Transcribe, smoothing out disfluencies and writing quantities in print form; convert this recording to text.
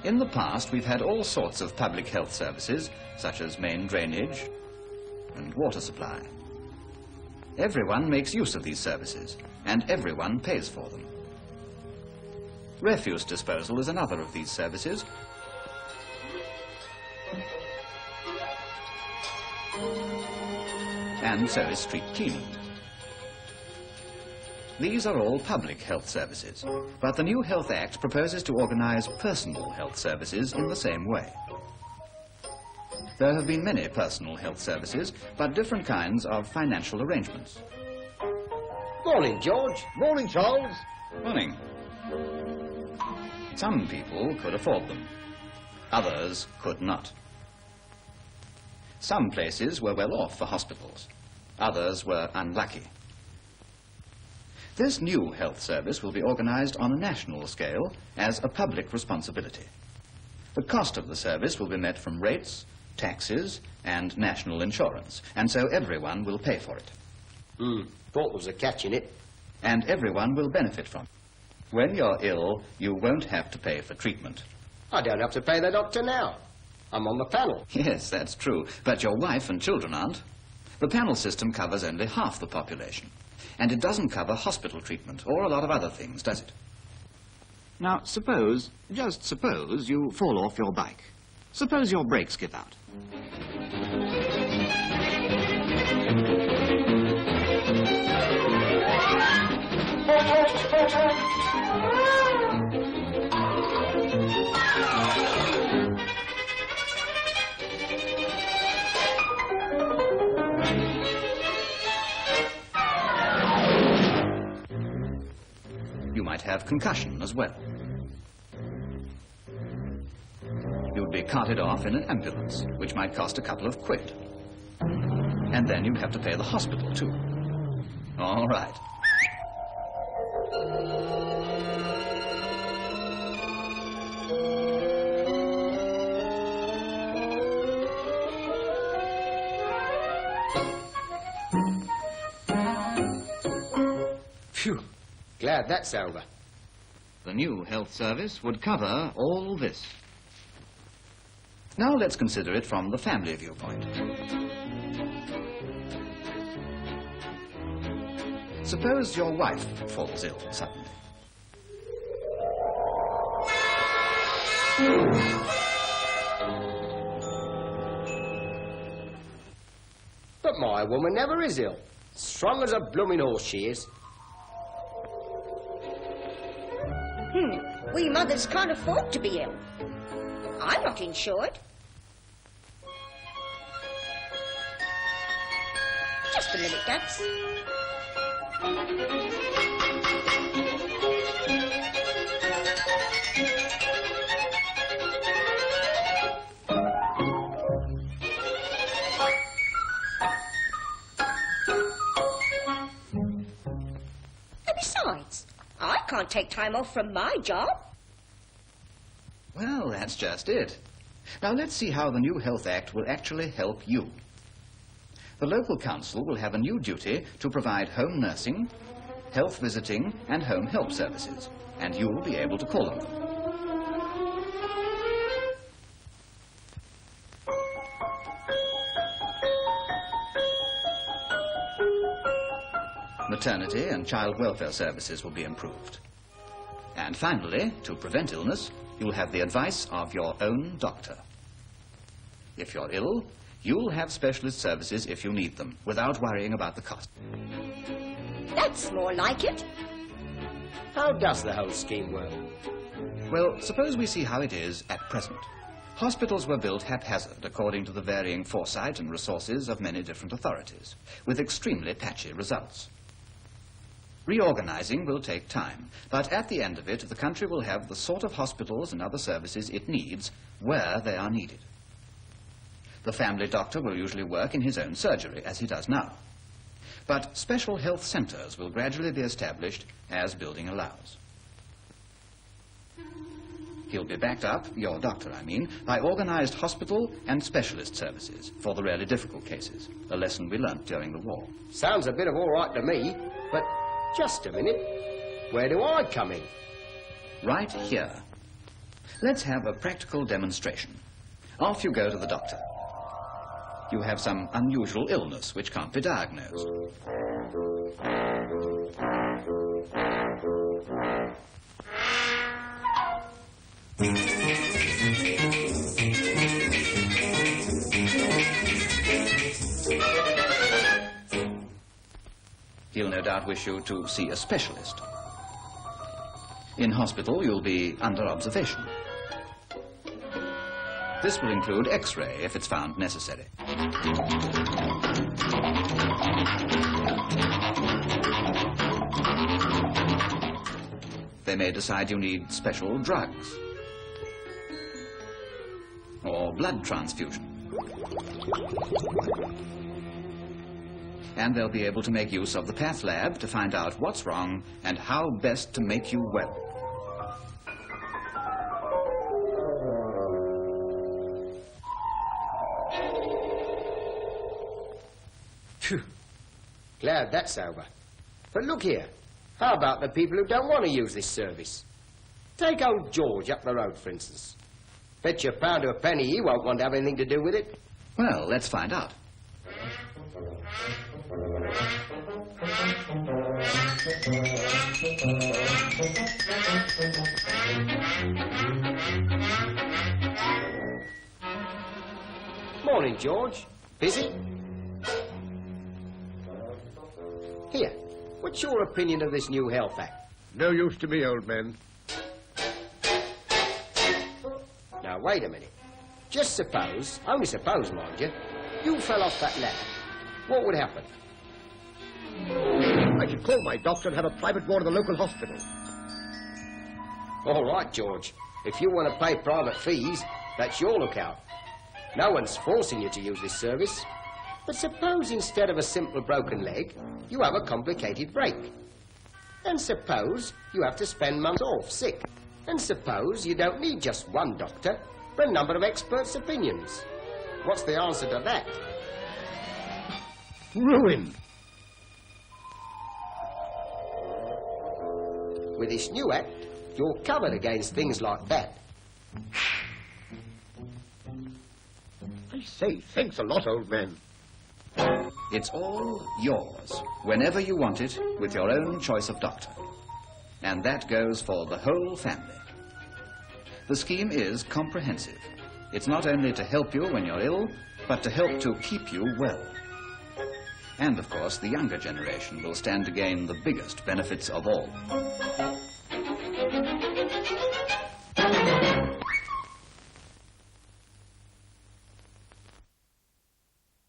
In the past, we've had all sorts of public health services, such as main drainage and water supply. Everyone makes use of these services, and everyone pays for them. Refuse disposal is another of these services. And so is street cleaning. These are all public health services, but the new Health Act proposes to organize personal health services in the same way. There have been many personal health services, but different kinds of financial arrangements. Morning, George. Morning, Charles. Morning. Some people could afford them. Others could not. Some places were well off for hospitals. Others were unlucky. This new health service will be organized on a national scale as a public responsibility. The cost of the service will be met from rates, taxes, and national insurance, and so everyone will pay for it. Thought there was a catch in it. And everyone will benefit from it. When you're ill, you won't have to pay for treatment. I don't have to pay the doctor now. I'm on the panel. Yes, that's true, but your wife and children aren't. The panel system covers only half the population. And it doesn't cover hospital treatment or a lot of other things, does it? Now, suppose, just suppose, you fall off your bike. Suppose your brakes give out. You might have concussion as well. You'd be carted off in an ambulance, which might cost a couple of quid. And then you'd have to pay the hospital, too. All right. Phew. Glad that's over. The new health service would cover all this. Now let's consider it from the family viewpoint. Suppose your wife falls ill suddenly. But my woman never is ill. Strong as a blooming horse she is. We mothers can't afford to be ill. I'm not insured. Just a minute, Dux. And besides, I can't take time off from my job. Well, that's just it. Now let's see how the new Health Act will actually help you. The local council will have a new duty to provide home nursing, health visiting, and home help services, and you'll be able to call on them. Maternity and child welfare services will be improved. And finally, to prevent illness, you'll have the advice of your own doctor. If you're ill, you'll have specialist services if you need them, without worrying about the cost. That's more like it. How does the whole scheme work? Well, suppose we see how it is at present. Hospitals were built haphazard according to the varying foresight and resources of many different authorities, with extremely patchy results. Reorganizing will take time, but at the end of it, the country will have the sort of hospitals and other services it needs where they are needed. The family doctor will usually work in his own surgery, as he does now. But special health centers will gradually be established as building allows. He'll be backed up, your doctor I mean, by organized hospital and specialist services for the really difficult cases, a lesson we learnt during the war. Sounds a bit of all right to me, but just a minute. Where do I come in? Right here. Let's have a practical demonstration. Off you go to the doctor. You have some unusual illness which can't be diagnosed. He'll no doubt wish you to see a specialist. In hospital, you'll be under observation. This will include X-ray if it's found necessary. They may decide you need special drugs or blood transfusion. And they'll be able to make use of the path lab to find out what's wrong and how best to make you well. Phew. Glad that's over. But look here. How about the people who don't want to use this service? Take old George up the road, for instance. Bet you a pound to a penny he won't want to have anything to do with it. Well, let's find out. Morning, George. Busy? Here, what's your opinion of this new Health Act? No use to me, old man. Now, wait a minute. Just suppose, only suppose, mind you, you fell off that ladder. What would happen? I should call my doctor and have a private ward in the local hospital. All right, George. If you want to pay private fees, that's your lookout. No one's forcing you to use this service. But suppose instead of a simple broken leg, you have a complicated break. And suppose you have to spend months off sick. And suppose you don't need just one doctor, but a number of experts' opinions. What's the answer to that? Ruin. With this new act, you're covered against things like that. I say, thanks a lot, old man. It's all yours, whenever you want it, with your own choice of doctor. And that goes for the whole family. The scheme is comprehensive. It's not only to help you when you're ill, but to help to keep you well. And, of course, the younger generation will stand to gain the biggest benefits of all.